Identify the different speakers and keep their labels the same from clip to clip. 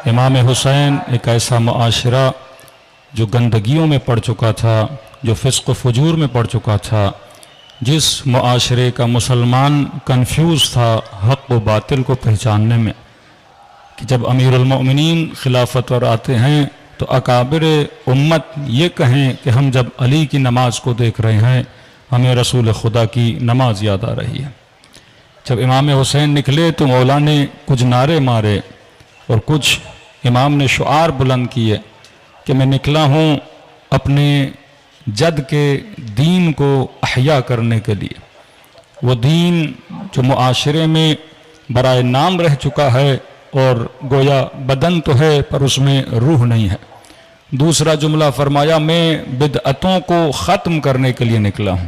Speaker 1: امام حسین ایک ایسا معاشرہ جو گندگیوں میں پڑ چکا تھا، جو فسق و فجور میں پڑ چکا تھا، جس معاشرے کا مسلمان کنفیوز تھا حق و باطل کو پہچاننے میں، کہ جب امیر المؤمنین خلافت پر آتے ہیں تو اکابر امت یہ کہیں کہ ہم جب علی کی نماز کو دیکھ رہے ہیں ہمیں رسول خدا کی نماز یاد آ رہی ہے۔ جب امام حسین نکلے تو مولا نے کچھ نعرے مارے اور کچھ امام نے شعار بلند کیے کہ میں نکلا ہوں اپنے جد کے دین کو احیا کرنے کے لیے، وہ دین جو معاشرے میں برائے نام رہ چکا ہے اور گویا بدن تو ہے پر اس میں روح نہیں ہے۔ دوسرا جملہ فرمایا میں بدعتوں کو ختم کرنے کے لیے نکلا ہوں،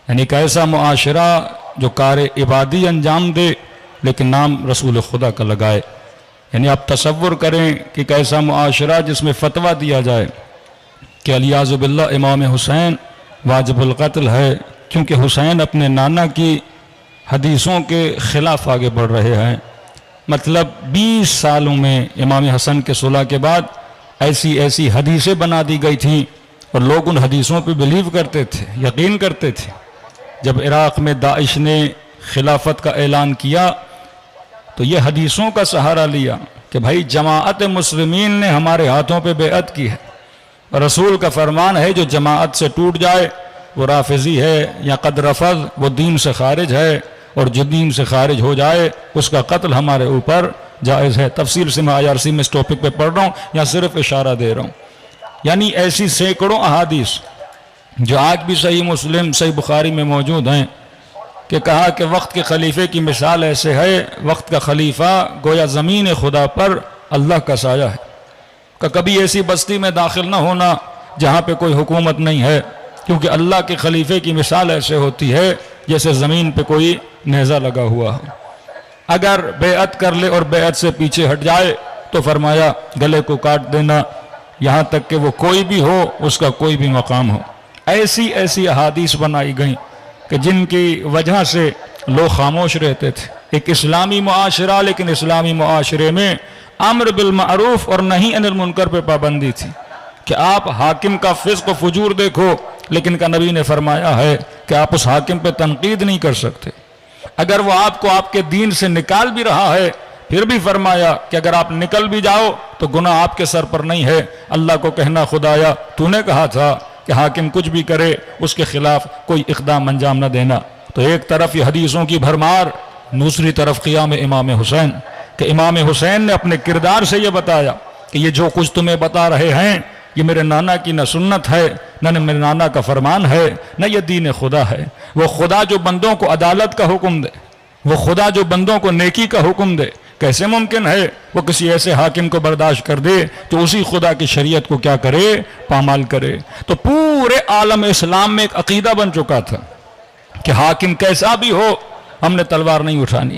Speaker 1: یعنی ایک ایسا معاشرہ جو کار عبادی انجام دے لیکن نام رسول خدا کا لگائے۔ یعنی آپ تصور کریں کہ ایک ایسا معاشرہ جس میں فتویٰ دیا جائے کہ الیاذ باللہ امام حسین واجب القتل ہے، کیونکہ حسین اپنے نانا کی حدیثوں کے خلاف آگے بڑھ رہے ہیں۔ مطلب 20 سالوں میں امام حسن کے صلح کے بعد ایسی حدیثیں بنا دی گئی تھیں اور لوگ ان حدیثوں پہ بلیو کرتے تھے، یقین کرتے تھے۔ جب عراق میں داعش نے خلافت کا اعلان کیا تو یہ حدیثوں کا سہارا لیا کہ بھائی جماعت مسلمین نے ہمارے ہاتھوں پہ بیعت کی ہے، رسول کا فرمان ہے جو جماعت سے ٹوٹ جائے وہ رافضی ہے یا قد رفض، وہ دین سے خارج ہے، اور جو دین سے خارج ہو جائے اس کا قتل ہمارے اوپر جائز ہے۔ تفصیل سے میں IRC میں اس ٹاپک پہ پڑھ رہا ہوں یا صرف اشارہ دے رہا ہوں۔ یعنی ایسی سینکڑوں احادیث جو آج بھی صحیح مسلم صحیح بخاری میں موجود ہیں کہ کہا کہ وقت کے خلیفے کی مثال ایسے ہے، وقت کا خلیفہ گویا زمین خدا پر اللہ کا سایہ ہے، کہ کبھی ایسی بستی میں داخل نہ ہونا جہاں پہ کوئی حکومت نہیں ہے، کیونکہ اللہ کے خلیفے کی مثال ایسے ہوتی ہے جیسے زمین پہ کوئی نیزہ لگا ہوا ہو۔ اگر بیعت کر لے اور بیعت سے پیچھے ہٹ جائے تو فرمایا گلے کو کاٹ دینا، یہاں تک کہ وہ کوئی بھی ہو اس کا کوئی بھی مقام ہو۔ ایسی احادیث بنائی گئیں کہ جن کی وجہ سے لوگ خاموش رہتے تھے۔ ایک اسلامی معاشرہ، لیکن اسلامی معاشرے میں امر بالمعروف اور نہی عن المنکر پہ پابندی تھی کہ آپ حاکم کا فسق و فجور دیکھو، لیکن کا نبی نے فرمایا ہے کہ آپ اس حاکم پہ تنقید نہیں کر سکتے۔ اگر وہ آپ کو آپ کے دین سے نکال بھی رہا ہے پھر بھی فرمایا کہ اگر آپ نکل بھی جاؤ تو گناہ آپ کے سر پر نہیں ہے، اللہ کو کہنا خدایا تو نے کہا تھا کہ حاکم کچھ بھی کرے اس کے خلاف کوئی اقدام انجام نہ دینا۔ تو ایک طرف یہ حدیثوں کی بھرمار، دوسری طرف قیام امام حسین، کہ امام حسین نے اپنے کردار سے یہ بتایا کہ یہ جو کچھ تمہیں بتا رہے ہیں یہ میرے نانا کی نہ سنت ہے، نہ میرے نانا کا فرمان ہے، نہ یہ دین خدا ہے۔ وہ خدا جو بندوں کو عدالت کا حکم دے، وہ خدا جو بندوں کو نیکی کا حکم دے، کیسے ممکن ہے وہ کسی ایسے حاکم کو برداشت کر دے جو اسی خدا کی شریعت کو کیا کرے، پامال کرے۔ تو پورے عالم اسلام میں ایک عقیدہ بن چکا تھا کہ حاکم کیسا بھی ہو ہم نے تلوار نہیں اٹھانی،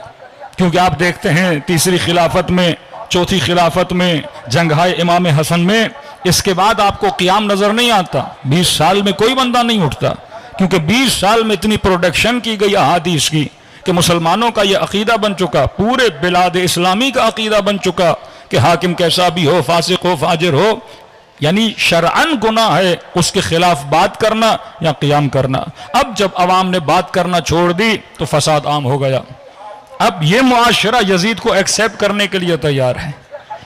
Speaker 1: کیونکہ آپ دیکھتے ہیں تیسری خلافت میں، چوتھی خلافت میں، جنگہائے امام حسن میں، اس کے بعد آپ کو قیام نظر نہیں آتا۔ 20 سال میں کوئی بندہ نہیں اٹھتا، کیونکہ 20 سال میں اتنی پروڈکشن کی گئی احادیث کی کہ مسلمانوں کا یہ عقیدہ بن چکا، پورے بلاد اسلامی کا عقیدہ بن چکا کہ حاکم کیسا بھی ہو، فاسق ہو، فاجر ہو، یعنی شرعاً گناہ ہے اس کے خلاف بات کرنا یا قیام کرنا۔ اب جب عوام نے بات کرنا چھوڑ دی تو فساد عام ہو گیا۔ اب یہ معاشرہ یزید کو ایکسیپٹ کرنے کے لیے تیار ہے۔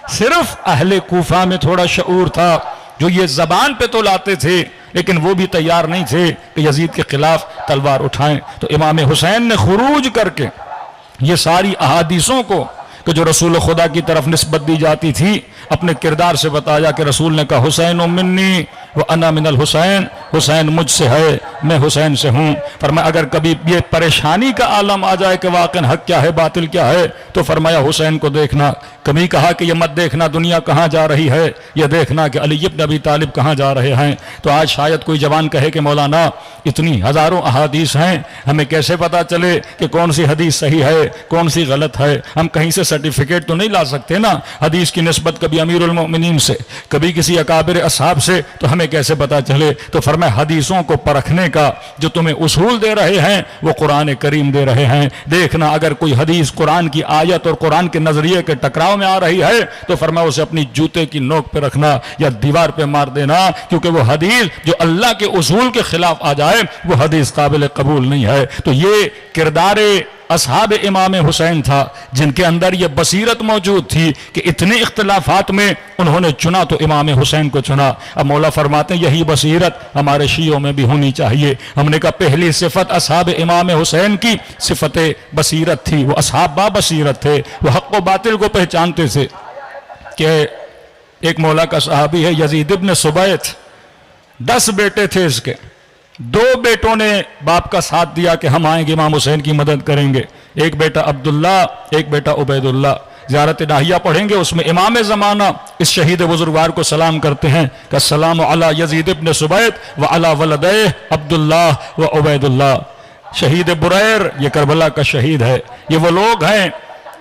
Speaker 1: صرف اہل کوفہ میں تھوڑا شعور تھا جو یہ زبان پہ تو لاتے تھے لیکن وہ بھی تیار نہیں تھے کہ یزید کے خلاف تلوار اٹھائیں۔ تو امام حسین نے خروج کر کے یہ ساری احادیثوں کو کہ جو رسول خدا کی طرف نسبت دی جاتی تھی اپنے کردار سے بتایا کہ رسول نے کہا حسین منی وانا من الحسین، حسین مجھ سے ہے میں حسین سے ہوں۔ فرمایا اگر کبھی یہ پریشانی کا عالم آ جائے کہ واقعی حق کیا ہے باطل کیا ہے تو فرمایا حسین کو دیکھنا۔ کبھی کہا کہ یہ مت دیکھنا دنیا کہاں جا رہی ہے، یہ دیکھنا کہ علی بن ابی طالب کہاں جا رہے ہیں۔ تو آج شاید کوئی جوان کہے کہ مولانا اتنی ہزاروں احادیث ہیں ہمیں کیسے پتا چلے کہ کون سی حدیث صحیح ہے کون سی غلط ہے؟ ہم کہیں سے سرٹیفکیٹ تو نہیں لا سکتے نا، حدیث کی نسبت کبھی امیر المؤمنین سے کبھی کسی اکابر اصحاب سے، تو ہمیں ہمیں کیسے پتا چلے؟ تو فرمایا حدیثوں کو پرکھنے کا جو تمہیں اصول دے رہے ہیں وہ قرآن کریم دے رہے ہیں۔ دیکھنا اگر کوئی حدیث قرآن کی آیت اور قرآن کے نظریے کے ٹکراؤ میں آ رہی ہے تو فرمایا اسے اپنی جوتے کی نوک پہ رکھنا یا دیوار پہ مار دینا، کیونکہ وہ حدیث جو اللہ کے اصول کے خلاف آ جائے وہ حدیث قابل قبول نہیں ہے۔ تو یہ کردار اصحاب امام حسین تھا جن کے اندر یہ بصیرت موجود تھی کہ اتنے اختلافات میں انہوں نے چنا تو امام حسین کو چنا۔ اب مولا فرماتے ہیں یہی بصیرت ہمارے شیعوں میں بھی ہونی چاہیے۔ ہم نے کہا پہلی صفت اصحاب امام حسین کی صفت بصیرت تھی، وہ اصحاب با بصیرت تھے، وہ حق و باطل کو پہچانتے تھے۔ کہ ایک مولا کا صحابی ہے یزید ابن سبیت، 10 بیٹے تھے اس کے، 2 بیٹوں نے باپ کا ساتھ دیا کہ ہم آئیں گے امام حسین کی مدد کریں گے، ایک بیٹا عبداللہ، ایک بیٹا عبید اللہ۔ زیارت ناہیہ پڑھیں گے، اس میں امام زمانہ اس شہید بزرگوار کو سلام کرتے ہیں کہ السلام علی یزید ابن سبیت وعلی ولدہ عبداللہ و عبید اللہ۔ شہید بریر یہ کربلا کا شہید ہے۔ یہ وہ لوگ ہیں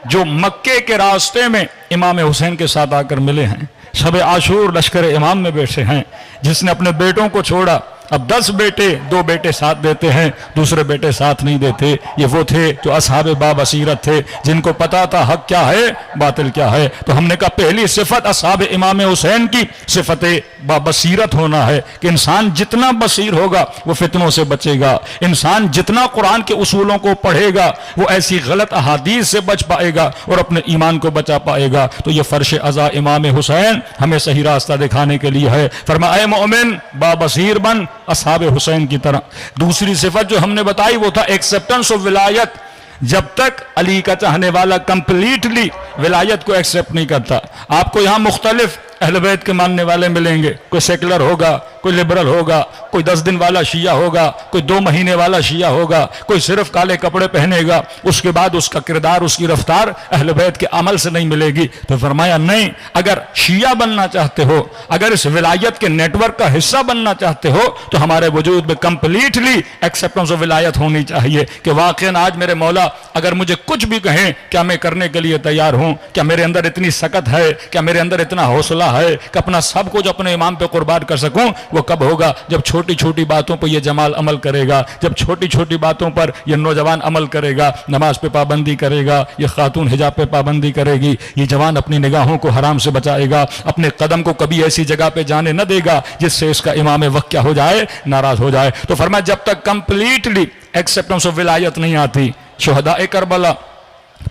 Speaker 1: جو مکے کے راستے میں امام حسین کے ساتھ آ کر ملے ہیں، شب عاشور لشکر امام میں بیٹھے ہیں، جس نے اپنے بیٹوں کو چھوڑا۔ اب 10 بیٹے، 2 بیٹے ساتھ دیتے ہیں، دوسرے بیٹے ساتھ نہیں دیتے۔ یہ وہ تھے جو اصحاب با بصیرت تھے، جن کو پتا تھا حق کیا ہے باطل کیا ہے۔ تو ہم نے کہا پہلی صفت اصحاب امام حسین کی صفت با بصیرت ہونا ہے کہ انسان جتنا بصیر ہوگا وہ فتنوں سے بچے گا، انسان جتنا قرآن کے اصولوں کو پڑھے گا وہ ایسی غلط احادیث سے بچ پائے گا اور اپنے ایمان کو بچا پائے گا۔ تو یہ فرش عزا امام حسین ہمیں صحیح راستہ دکھانے کے لیے ہے۔ فرمایا اے مومن با بصیر بن اصحاب حسین کی طرح۔ دوسری صفت جو ہم نے بتائی وہ تھا ایکسپٹنس آف ولایت۔ جب تک علی کا چاہنے والا کمپلیٹلی ولایت کو ایکسپٹ نہیں کرتا، آپ کو یہاں مختلف اہل بیت کے ماننے والے ملیں گے، کوئی سیکولر ہوگا، کوئی لبرل ہوگا، کوئی 10 دن والا شیعہ ہوگا، کوئی 2 مہینے والا شیعہ ہوگا، کوئی صرف کالے کپڑے پہنے گا، اس کے بعد اس کا کردار، اس کی رفتار اہل بیت کے عمل سے نہیں ملے گی۔ تو فرمایا نہیں، اگر شیعہ بننا چاہتے ہو، اگر اس ولایت کے نیٹ ورک کا حصہ بننا چاہتے ہو تو ہمارے وجود میں کمپلیٹلی ایکسپٹنس آف ولایت ہونی چاہیے کہ واقعاً آج میرے مولا اگر مجھے کچھ بھی کہیں کیا میں کرنے کے لیے تیار ہوں، کیا میرے اندر اتنی سکت ہے، کیا میرے اندر اتنا حوصلہ ہے کہ اپنا سب کچھ اپنے امام پہ قربان کر سکوں۔ وہ کب ہوگا؟ جب چھوٹی چھوٹی باتوں پر یہ جمال عمل کرے گا، جب چھوٹی چھوٹی باتوں پر یہ نوجوان عمل کرے گا، نماز پہ پابندی کرے گا، یہ خاتون حجاب پہ پابندی کرے گی، یہ جوان اپنی نگاہوں کو حرام سے بچائے گا، اپنے قدم کو کبھی ایسی جگہ پہ جانے نہ دے گا جس سے اس کا امام وقت کیا ہو جائے، ناراض ہو جائے۔ تو فرمایا جب تک کمپلیٹلی ایکسپٹنس آف ولایت نہیں آتی، شہداء کربلا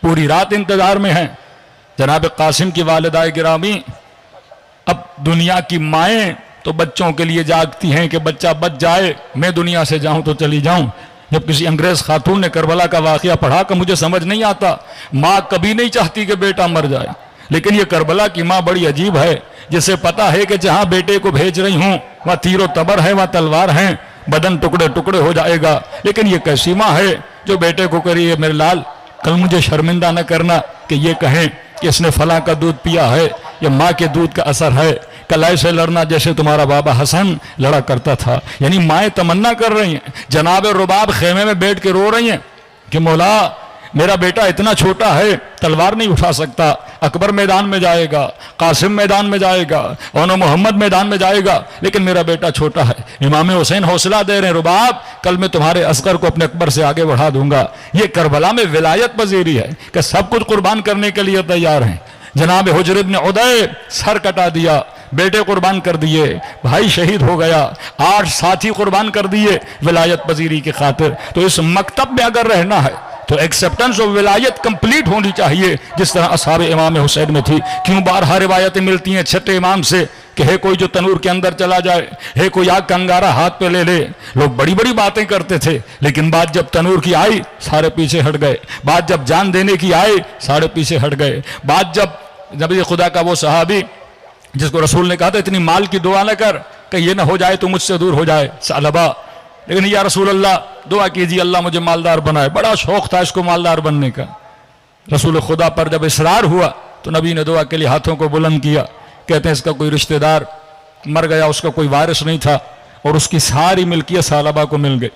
Speaker 1: پوری رات انتظار میں ہیں۔ جناب قاسم کی والدہ گرامی، اب دنیا کی مائیں تو بچوں کے لیے جاگتی ہیں کہ بچہ بچ جائے، میں دنیا سے جاؤں تو چلی جاؤں۔ جب کسی انگریز خاتون نے کربلا کا واقعہ پڑھا کہ مجھے سمجھ نہیں آتا، ماں کبھی نہیں چاہتی کہ بیٹا مر جائے، لیکن یہ کربلا کی ماں بڑی عجیب ہے، جسے پتا ہے کہ جہاں بیٹے کو بھیج رہی ہوں وہاں تیر و تبر ہے، وہاں تلوار ہیں، بدن ٹکڑے ٹکڑے ہو جائے گا، لیکن یہ کیسی ماں ہے جو بیٹے کو کریے میرے لال کل مجھے شرمندہ نہ کرنا کہ یہ کہیں کہ اس نے فلاں کا دودھ پیا ہے، یہ ماں کے دودھ کا اثر ہے، کل ایسے لڑنا جیسے تمہارا بابا حسن لڑا کرتا تھا۔ یعنی مائیں تمنا کر رہی ہیں، جناب رباب خیمے میں بیٹھ کے رو رہی ہیں کہ مولا میرا بیٹا اتنا چھوٹا ہے، تلوار نہیں اٹھا سکتا، اکبر میدان میں جائے گا، قاسم میدان میں جائے گا، اونو محمد میدان میں جائے گا، لیکن میرا بیٹا چھوٹا ہے۔ امام حسین حوصلہ دے رہے ہیں، رباب کل میں تمہارے اصغر کو اپنے اکبر سے آگے بڑھا دوں گا۔ یہ کربلا میں ولایت پذیری ہے کہ سب کچھ قربان کرنے کے لیے تیار ہیں۔ جناب حجر ابن عدی سر کٹا دیا، بیٹے قربان کر دیے، بھائی شہید ہو گیا، 8 ساتھی قربان کر دیے ولایت پذیری کی خاطر۔ تو اس مکتب میں اگر رہنا ہے تو ایکسپٹنس آف ولایت کمپلیٹ ہونی چاہیے، جس طرح اصحاب امام حسین میں تھی۔ کیوں بارہا روایتیں ملتی ہیں چھٹے امام سے کہ ہے کوئی جو تنور کے اندر چلا جائے، ہے کوئی آگ کا انگارہ ہاتھ پہ لے لے۔ لوگ بڑی بڑی باتیں کرتے تھے، لیکن بات جب تنور کی آئی سارے پیچھے ہٹ گئے، بات جب جان دینے کی آئی سارے پیچھے ہٹ گئے، بات جب نبی خدا کا وہ صحابی جس کو رسول نے کہا تھا اتنی مال کی دعا نہ کر کہ یہ نہ ہو جائے تو مجھ سے دور ہو جائے ثعلبہ، لیکن یا رسول اللہ دعا کیجیے اللہ مجھے مالدار بنائے، بڑا شوق تھا اس کو مالدار بننے کا۔ رسول خدا پر جب اصرار ہوا تو نبی نے دعا کے لیے ہاتھوں کو بلند کیا، کہتے ہیں اس کا کوئی رشتہ دار مر گیا، اس کا کوئی وارث نہیں تھا اور اس کی ساری ملکیت ثعلبہ کو مل گئی۔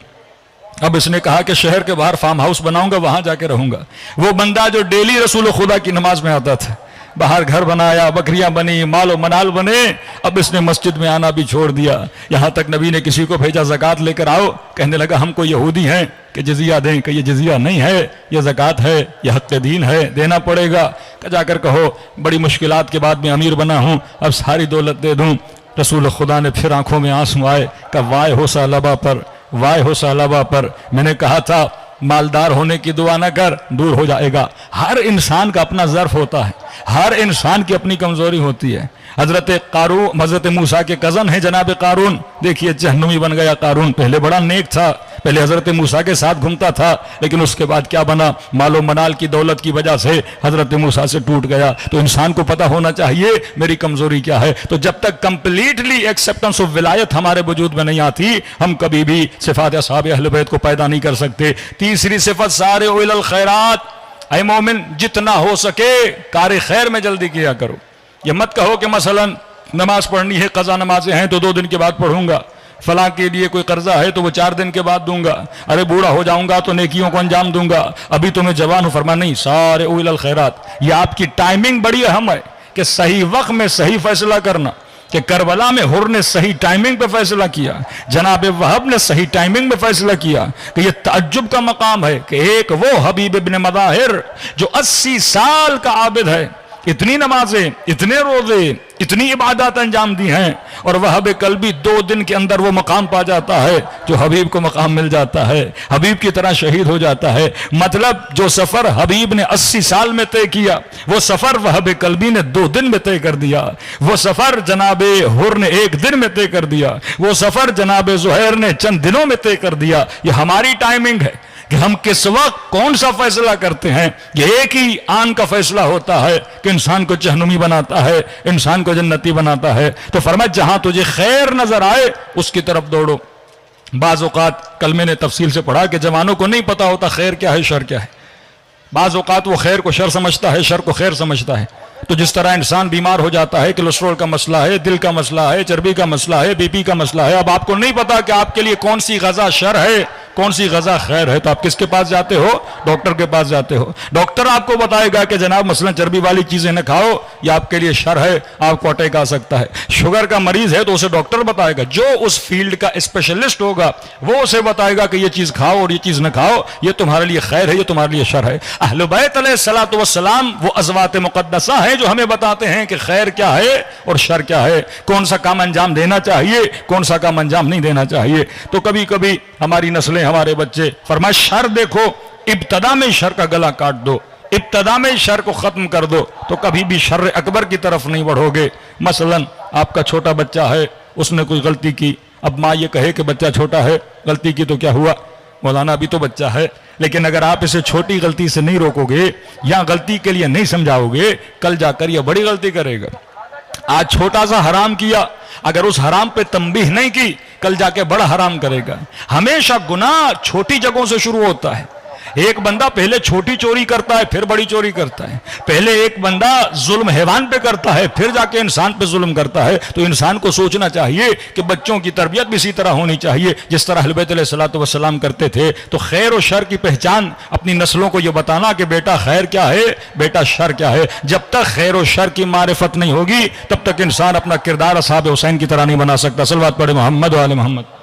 Speaker 1: اب اس نے کہا کہ شہر کے باہر فارم ہاؤس بناؤں گا، وہاں جا کے رہوں گا۔ وہ بندہ جو ڈیلی رسول خدا کی نماز میں آتا تھا، باہر گھر بنایا، بکریاں بنی، مال و منال بنے، اب اس نے مسجد میں آنا بھی چھوڑ دیا۔ یہاں تک نبی نے کسی کو بھیجا زکوٰۃ لے کر آؤ، کہنے لگا ہم کو یہودی ہیں کہ جزیہ دیں، کہ یہ جزیہ نہیں ہے، یہ زکوٰۃ ہے، یہ حق دین ہے، دینا پڑے گا۔ کہ جا کر کہو بڑی مشکلات کے بعد میں امیر بنا ہوں، اب ساری دولت دے دوں۔ رسول خدا نے پھر آنکھوں میں آنسو آئے کہ وائے ہو ثعلبہ پر، وائے ہو ثعلبہ پر، میں نے کہا تھا مالدار ہونے کی دعا نہ کر، دور ہو جائے گا۔ ہر انسان کا اپنا ظرف ہوتا ہے، ہر انسان کی اپنی کمزوری ہوتی ہے۔ حضرت موسیٰ کے کزن ہیں جناب قارون، دیکھیے جہنمی بن گیا قارون۔ پہلے بڑا نیک تھا، پہلے حضرت موسیٰ کے ساتھ گھومتا تھا، لیکن اس کے بعد کیا بنا؟ مال و منال کی دولت کی وجہ سے حضرت موسیٰ سے ٹوٹ گیا۔ تو انسان کو پتہ ہونا چاہیے میری کمزوری کیا ہے۔ تو جب تک کمپلیٹلی ایکسیپٹنس آف ولایت ہمارے وجود میں نہیں آتی، ہم کبھی بھی صفات اصحاب اہل بیت کو پیدا نہیں کر سکتے۔ تیسری صفت سارعوا الی الخیرات، اے مومن جتنا ہو سکے کار خیر میں جلدی کیا کرو۔ یہ مت کہو کہ مثلا نماز پڑھنی ہے، قضا نمازیں ہیں تو 2 دن کے بعد پڑھوں گا، فلاں کے لیے کوئی قرضہ ہے تو وہ 4 دن کے بعد دوں گا، ارے بوڑھا ہو جاؤں گا تو نیکیوں کو انجام دوں گا، ابھی تو میں جوان ہوں۔ فرما نہیں، سارعوا الی الخیرات، یہ آپ کی ٹائمنگ بڑی اہم ہے کہ صحیح وقت میں صحیح فیصلہ کرنا۔ کہ کربلا میں حر نے صحیح ٹائمنگ پہ فیصلہ کیا، جناب وہب نے صحیح ٹائمنگ پہ فیصلہ کیا، کہ یہ تعجب کا مقام ہے کہ ایک وہ حبیب ابن مظاہر جو 80 سال کا عابد ہے، اتنی نمازیں، اتنے روزے، اتنی عبادات انجام دی ہیں، اور وہب قلبی 2 دن کے اندر وہ مقام پا جاتا ہے جو حبیب کو مقام مل جاتا ہے، حبیب کی طرح شہید ہو جاتا ہے۔ مطلب جو سفر حبیب نے 80 سال میں طے کیا، وہ سفر وہب قلبی نے 2 دن میں طے کر دیا۔ وہ سفر جناب حر نے 1 دن میں طے کر دیا۔ وہ سفر جناب زہیر نے چند دنوں میں طے کر دیا۔ یہ ہماری ٹائمنگ ہے کہ ہم کس وقت کون سا فیصلہ کرتے ہیں۔ یہ ایک ہی آن کا فیصلہ ہوتا ہے کہ انسان کو جہنمی بناتا ہے، انسان کو جنتی بناتا ہے۔ تو فرمایا جہاں تجھے خیر نظر آئے اس کی طرف دوڑو۔ بعض اوقات کل میں نے تفصیل سے پڑھا کہ جوانوں کو نہیں پتا ہوتا خیر کیا ہے، شر کیا ہے۔ بعض اوقات وہ خیر کو شر سمجھتا ہے، شر کو خیر سمجھتا ہے۔ تو جس طرح انسان بیمار ہو جاتا ہے، کولیسٹرول کا مسئلہ ہے، دل کا مسئلہ ہے، چربی کا مسئلہ ہے، بی پی کا مسئلہ ہے، اب آپ کو نہیں پتا کہ آپ کے لیے کون سی غذا شر ہے، کون سی غذا خیر ہے، تو آپ کس کے پاس جاتے ہو؟ ڈاکٹر کے پاس جاتے ہو۔ ڈاکٹر آپ کو بتائے گا کہ جناب مثلا چربی والی چیزیں نہ کھاؤ، یہ آپ کے لیے شر ہے، آپ کو اٹیک آ سکتا ہے۔ شوگر کا مریض ہے تو اسے ڈاکٹر بتائے گا، جو اس فیلڈ کا اسپیشلسٹ ہوگا وہ اسے بتائے گا کہ یہ چیز کھاؤ اور یہ چیز نہ کھاؤ، یہ تمہارے لیے خیر ہے، یہ تمہارے لیے شر ہے۔ اہل بیت علیہ الصلوۃ والسلام وہ ازواج مقدسہ ہیں جو ہمیں بتاتے ہیں کہ خیر کیا ہے اور شر کیا ہے، کون سا کام انجام دینا چاہیے، کون سا کام انجام نہیں دینا چاہیے۔ تو کبھی کبھی ہماری نسلیں، ہمارے بچے فرمائے شر دیکھو، ابتدا میں شر کا گلا کاٹ دو، ابتدا میں شر کو ختم کر دو، تو کبھی بھی شر اکبر کی طرف نہیں بڑھو گے۔ مثلا آپ کا چھوٹا بچہ ہے، اس نے کوئی غلطی کی، اب ماں یہ کہے کہ بچہ چھوٹا ہے، غلطی کی تو کیا ہوا مولانا ابھی تو بچہ ہے، لیکن اگر آپ اسے چھوٹی غلطی سے نہیں روکو گے یا غلطی کے لیے نہیں سمجھاؤ گے، کل جا کر یہ بڑی غلطی کرے گا۔ آج چھوٹا سا حرام کیا، اگر اس حرام پہ تنبیہ نہیں کی، کل جا کے بڑا حرام کرے گا۔ ہمیشہ گناہ چھوٹی جگہوں سے شروع ہوتا ہے۔ ایک بندہ پہلے چھوٹی چوری کرتا ہے پھر بڑی چوری کرتا ہے، پہلے ایک بندہ ظلم حیوان پہ کرتا ہے پھر جا کے انسان پہ ظلم کرتا ہے۔ تو انسان کو سوچنا چاہیے کہ بچوں کی تربیت بھی اسی طرح ہونی چاہیے جس طرح اہل بیت علیہ الصلوۃ والسلام کرتے تھے۔ تو خیر و شر کی پہچان اپنی نسلوں کو یہ بتانا کہ بیٹا خیر کیا ہے، بیٹا شر کیا ہے۔ جب تک خیر و شر کی معرفت نہیں ہوگی تب تک انسان اپنا کردار اصحاب حسین کی طرح نہیں بنا سکتا۔ صلوات پڑھے محمد و آل محمد۔